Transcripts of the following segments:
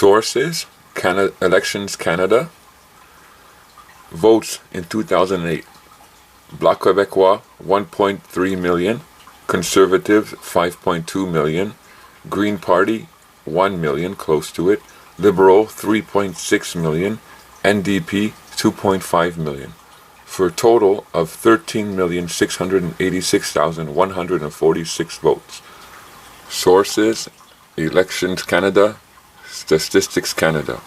Sources: Elections Canada. Votes in 2008. Bloc Québécois 1.3 million. Conservatives 5.2 million. Green Party 1 million, close to it. Liberal 3.6 million. NDP 2.5 million. For a total of 13,686,146 votes. Sources: Elections Canada, Statistics Canada.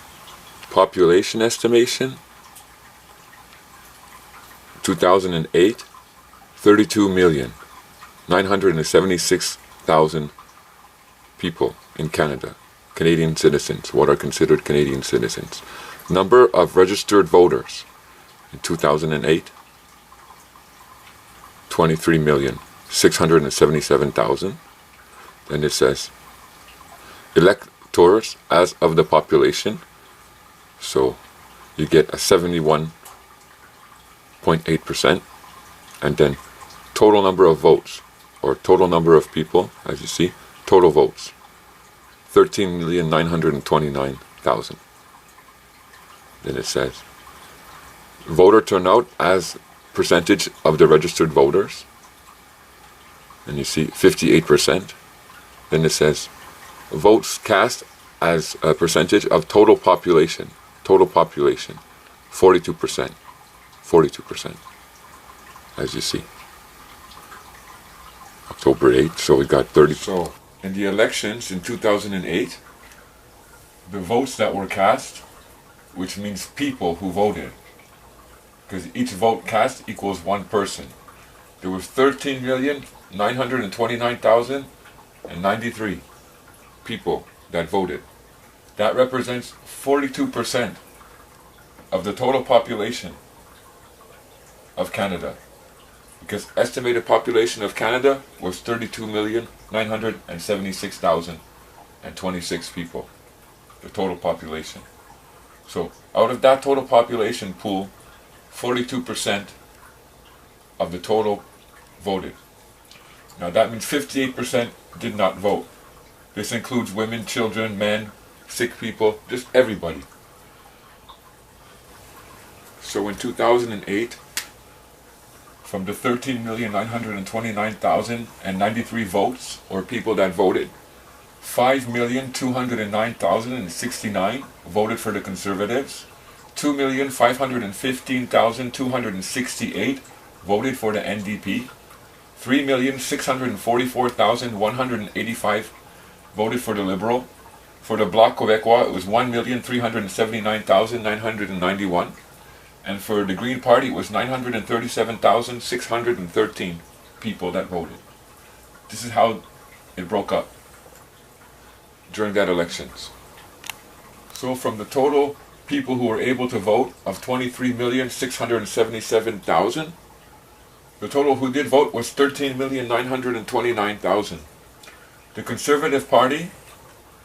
Population estimation: 2008, 32,976,000 people in Canada, Canadian citizens, what are considered Canadian citizens. Number of registered voters in 2008, 23,677,000. Then it says electors as of the population. So you get a 71.8%. And then total number of votes, or total number of people, as you see, total votes, 13,929,000. Then it says voter turnout as percentage of the registered voters. And you see 58%. Then it says votes cast as a percentage of total population. Total population, 42%. 42%. As you see. October 8th, so we got 30. So, in the elections in 2008, the votes that were cast, which means people who voted, because each vote cast equals one person. There was 13,929,093 people that voted. That represents 42% of the total population of Canada. Because estimated population of Canada was 32,976,026 people. The total population. So out of that total population pool, 42% of the total voted. Now that means 58% did not vote. This includes women, children, men, sick people, just everybody. So in 2008, from the 13,929,093 votes, or people that voted, 5,209,069 voted for the Conservatives, 2,515,268 voted for the NDP, 3,644,185 voted for the Liberal. For the Bloc Québécois, it was 1,379,991. And for the Green Party, it was 937,613 people that voted. This is how it broke up during that elections. So from the total people who were able to vote of 23,677,000, the total who did vote was 13,929,000. The Conservative Party,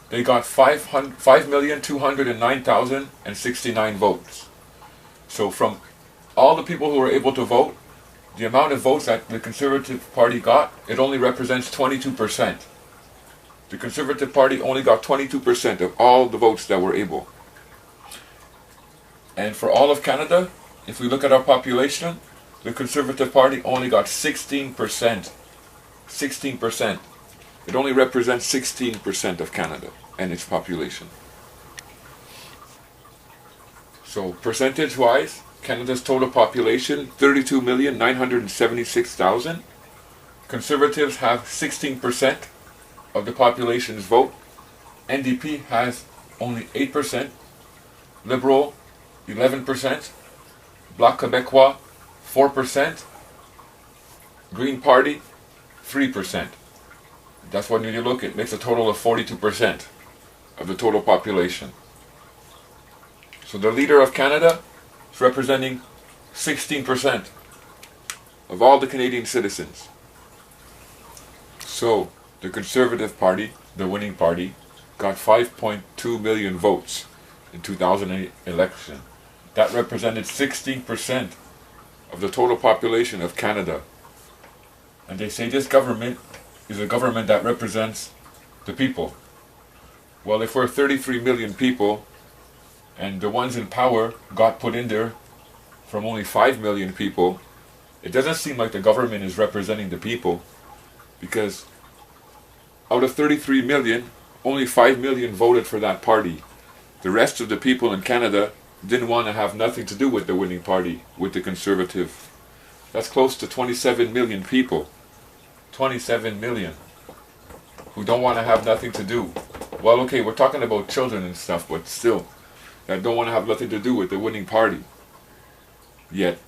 they got 5,209,069 votes. So from all the people who were able to vote, the amount of votes that the Conservative Party got, it only represents 22%. The Conservative Party only got 22% of all the votes that were able. And for all of Canada, if we look at our population, the Conservative Party only got 16%. 16%. It only represents 16% of Canada and its population. So percentage-wise, Canada's total population, 32,976,000. Conservatives have 16% of the population's vote. NDP has only 8%. Liberal, 11%. Bloc Québécois, 4%. Green Party, 3%. That's when you look, it makes a total of 42% of the total population. So the leader of Canada is representing 16% of all the Canadian citizens. So the Conservative Party, the winning party, got 5.2 million votes in 2008 election. That represented 16% of the total population of Canada. And they say this government is a government that represents the people. Well, if we're 33 million people, and the ones in power got put in there from only 5 million people, it doesn't seem like the government is representing the people, because out of 33 million, only 5 million voted for that party. The rest of the people in Canada didn't want to have nothing to do with the winning party, with the Conservative. That's close to 27 million people. 27 million who don't want to have nothing to do. Well, okay, we're talking about children and stuff, but still, that don't want to have nothing to do with the winning party. Yet,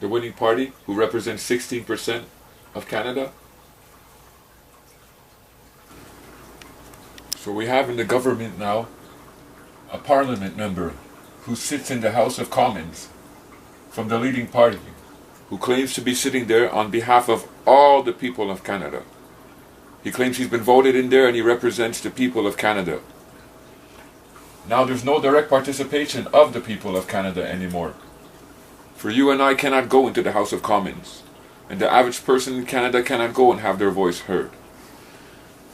the winning party, who represents 16% of Canada. So we have in the government now a parliament member who sits in the House of Commons from the leading party, who claims to be sitting there on behalf of all the people of Canada. He claims he's been voted in there and he represents the people of Canada. Now there's no direct participation of the people of Canada anymore. For you and I cannot go into the House of Commons, and the average person in Canada cannot go and have their voice heard.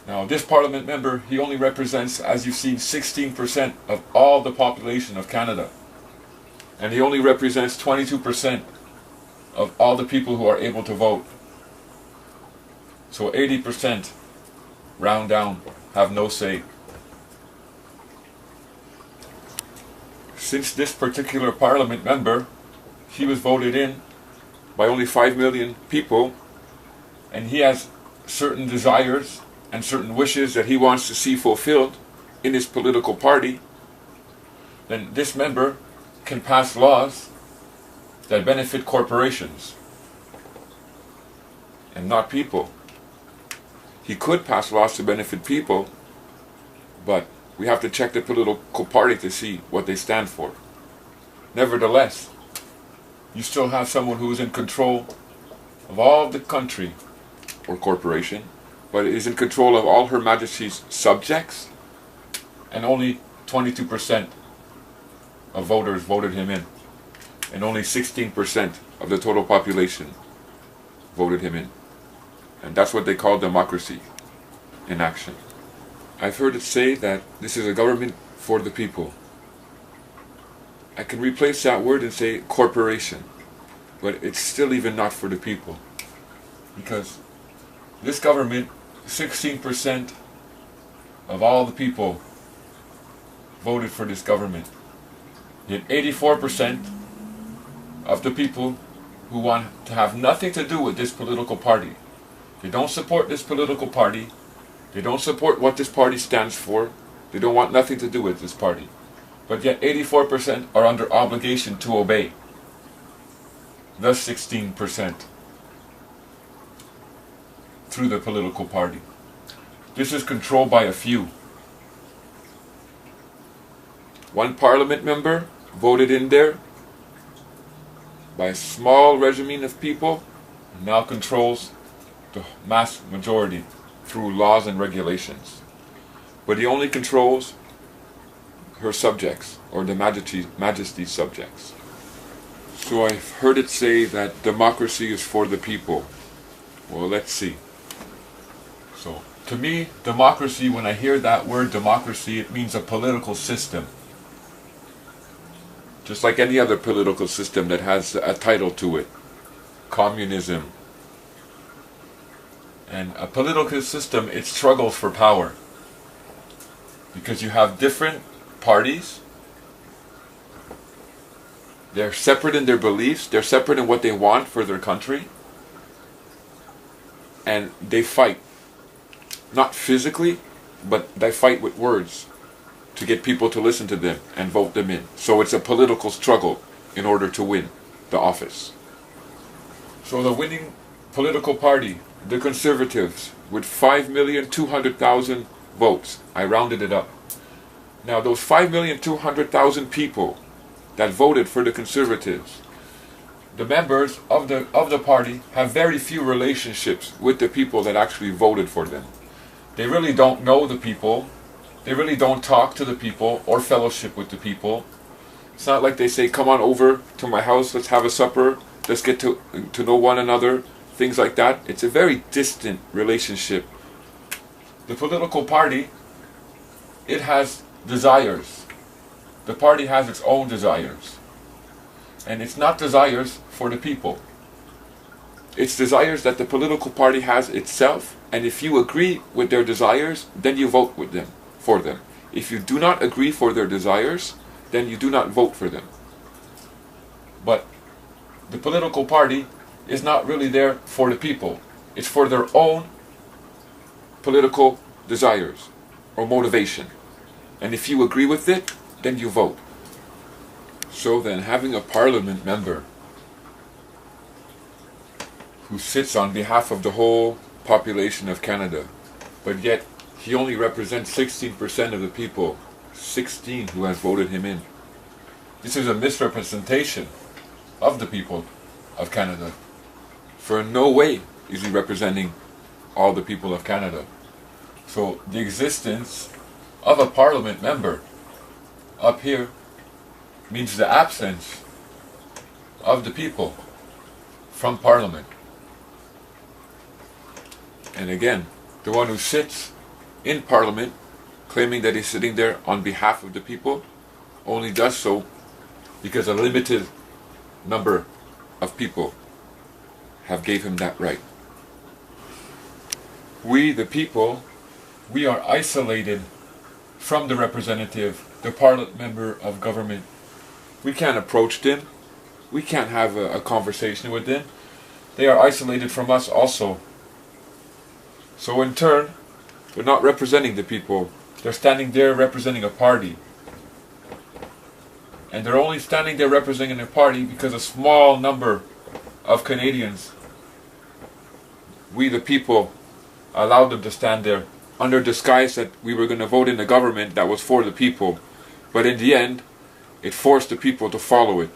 Now this parliament member, he only represents, as you've seen, 16% of all the population of Canada. And he only represents 22% of all the people who are able to vote. So 80%, round down, have no say. Since this particular parliament member, he was voted in by only 5 million people, and he has certain desires and certain wishes that he wants to see fulfilled in his political party, then this member can pass laws that benefit corporations and not people. He could pass laws to benefit people, but we have to check the political party to see what they stand for. Nevertheless, you still have someone who is in control of all the country or corporation, but is in control of all Her Majesty's subjects, and only 22% of voters voted him in, and only 16% of the total population voted him in. And that's what they call democracy in action. I've heard it say that this is a government for the people. I can replace that word and say corporation, but it's still even not for the people, because this government, 16% of all the people voted for this government. Yet 84% of the people who want to have nothing to do with this political party. They don't support this political party. They don't support what this party stands for. They don't want nothing to do with this party. But yet 84% are under obligation to obey. Thus 16% through the political party. This is controlled by a few. One parliament member voted in there by a small regime of people now controls the mass majority through laws and regulations. But he only controls her subjects, or the Majesty's subjects. So I've heard it say that democracy is for the people. Well, let's see. So, to me, democracy, when I hear that word democracy, it means a political system. Just like any other political system that has a title to it. Communism. And a political system, it struggles for power. Because you have different parties. They're separate in their beliefs. They're separate in what they want for their country. And they fight. Not physically, but they fight with words to get people to listen to them and vote them in. So it's a political struggle in order to win the office. So the winning political party, the Conservatives, with 5,200,000 votes, I rounded it up. Now those 5,200,000 people that voted for the Conservatives, the members of the party have very few relationships with the people that actually voted for them. They really don't know the people. They really don't talk to the people or fellowship with the people. It's not like they say, come on over to my house, let's have a supper, let's get to know one another, things like that. It's a very distant relationship. The political party it has desires. The party has its own desires. And it's not desires for the people. It's desires that the political party has itself, and if you agree with their desires, then you vote with them, for them. If you do not agree for their desires, then you do not vote for them. But the political party is not really there for the people. It's for their own political desires or motivation. And if you agree with it, then you vote. So then, having a parliament member who sits on behalf of the whole population of Canada, but yet he only represents 16% of the people, 16 who has voted him in. This is a misrepresentation of the people of Canada. For in no way is he representing all the people of Canada. So the existence of a parliament member up here means the absence of the people from parliament. And again, the one who sits in parliament claiming that he's sitting there on behalf of the people only does so because a limited number of people have gave him that right. We, the people, we are isolated from the representative, the parliament member of government. We can't approach them. We can't have a conversation with them. They are isolated from us also. So in turn, they're not representing the people. They're standing there representing a party. And they're only standing there representing a party because a small number of Canadians, we the people, allowed them to stand there under disguise that we were going to vote in a government that was for the people. But in the end, it forced the people to follow it.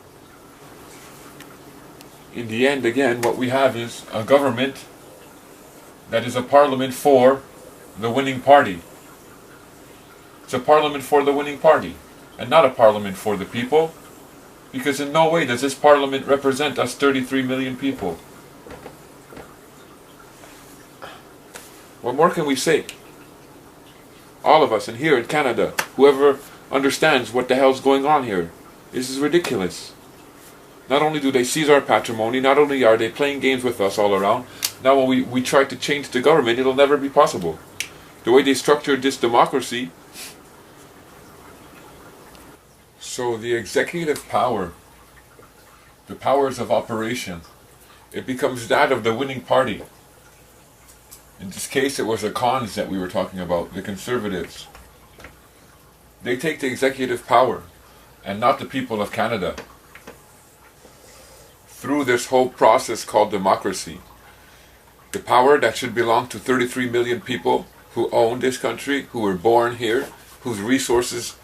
In the end, again, what we have is a government that is a parliament for the winning party. It's a parliament for the winning party, and not a parliament for the people, because in no way does this parliament represent us 33 million people. What more can we say? All of us, and here in Canada, whoever understands what the hell's going on here, this is ridiculous. Not only do they seize our patrimony, not only are they playing games with us all around, now when we try to change the government, it'll never be possible. The way they structured this democracy. So the executive power, the powers of operation, it becomes that of the winning party. In this case, it was the cons that we were talking about, the Conservatives. They take the executive power, and not the people of Canada, through this whole process called democracy. The power that should belong to 33 million people who own this country, who were born here, whose resources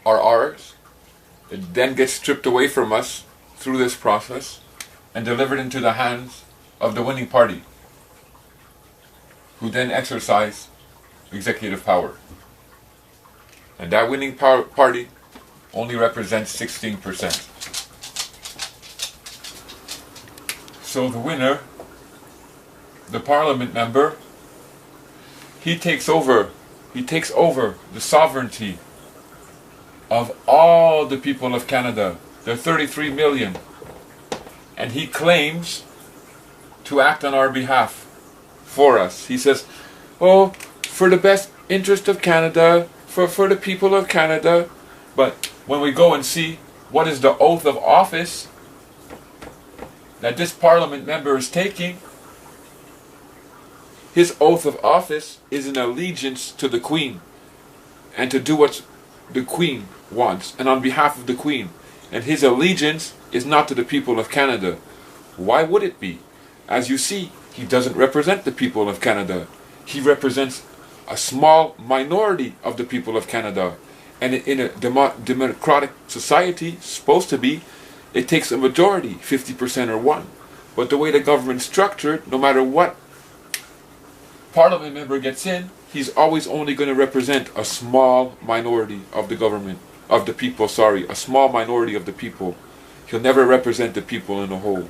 are ours, it then gets stripped away from us through this process and delivered into the hands of the winning party, who then exercise executive power. And that winning party only represents 16%. So the winner, the parliament member, he takes over the sovereignty of all the people of Canada, the 33 million, and he claims to act on our behalf for us. He says, oh, for the best interest of Canada, for the people of Canada. But when we go and see what is the oath of office that this parliament member is taking, his oath of office is an allegiance to the Queen and to do what the Queen wants and on behalf of the Queen. And his allegiance is not to the people of Canada. Why would it be? As you see, he doesn't represent the people of Canada. He represents a small minority of the people of Canada. And in a democratic society, supposed to be, it takes a majority, 50% or 1. But the way the government's structured, no matter what parliament member gets in, he's always only going to represent a small minority of the government, of the people, a small minority of the people. He'll never represent the people in the whole.